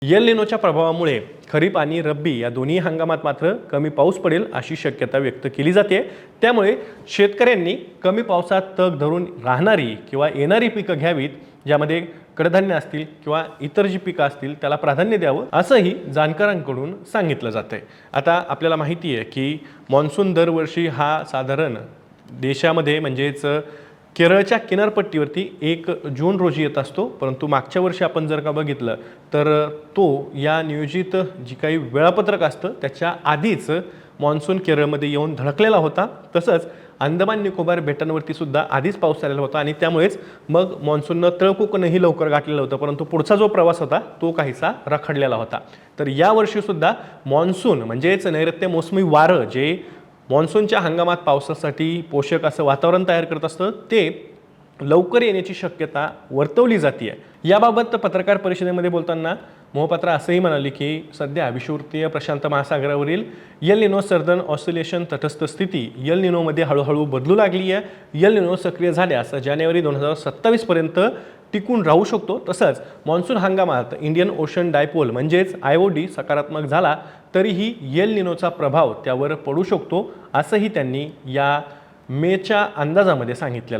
L निनोच्या प्रभावामुळे खरीप आणि रब्बी या दोन्ही हंगामात मात्र कमी पाऊस पडेल अशी शक्यता व्यक्त केली जाते। त्यामुळे शेतकऱ्यांनी कमी पावसात तग धरून राहणारी किंवा येणारी पिकं घ्यावीत, ज्यामध्ये कडधान्य असतील किंवा इतर जी पिकं असतील त्याला प्राधान्य द्यावं असंही जाणकारांकडून सांगितलं जातंय। आता आपल्याला माहिती आहे की मॉन्सून दरवर्षी हा साधारण देशामध्ये म्हणजेच केरळच्या किनारपट्टीवरती 1 जून रोजी येत असतो, परंतु मागच्या वर्षी आपण जर का बघितलं तर तो या नियोजित जी काही वेळापत्रक असतं त्याच्या आधीच मॉन्सून केरळमध्ये येऊन धडकलेला होता। तसंच अंदमान निकोबार बेटांवरती सुद्धा आधीच पाऊस आलेला होता आणि त्यामुळेच मग मॉन्सूननं तळकोकणही लवकर गाठलेलं होतं, परंतु पुढचा जो प्रवास होता तो काहीसा रखडलेला होता। तर यावर्षी सुद्धा मॉन्सून म्हणजेच नैऋत्य मोसमी वारं जे मॉन्सूनच्या हंगामात पावसासाठी पोषक असं वातावरण तयार करत असतं ते लवकर येण्याची शक्यता वर्तवली जाते। याबाबत पत्रकार परिषदेमध्ये बोलताना मोहपात्र असंही म्हणाले की सध्या विषुववृत्तीय प्रशांत महासागरावरील एल निनो सर्दर्न ऑसिलेशन तटस्थ स्थिती एल निनोमध्ये हळूहळू बदलू लागली आहे। एल निनो सक्रिय झाल्यास जानेवारी 2027 पर्यंत टिकून राहू शकतो। तसंच मॉन्सून हंगामात इंडियन ओशन डायपोल म्हणजेच IOD सकारात्मक झाला तरीही एल निनोचा प्रभाव त्यावर पडू शकतो असंही त्यांनी या मेच्या अंदाजामध्ये सांगितलेलं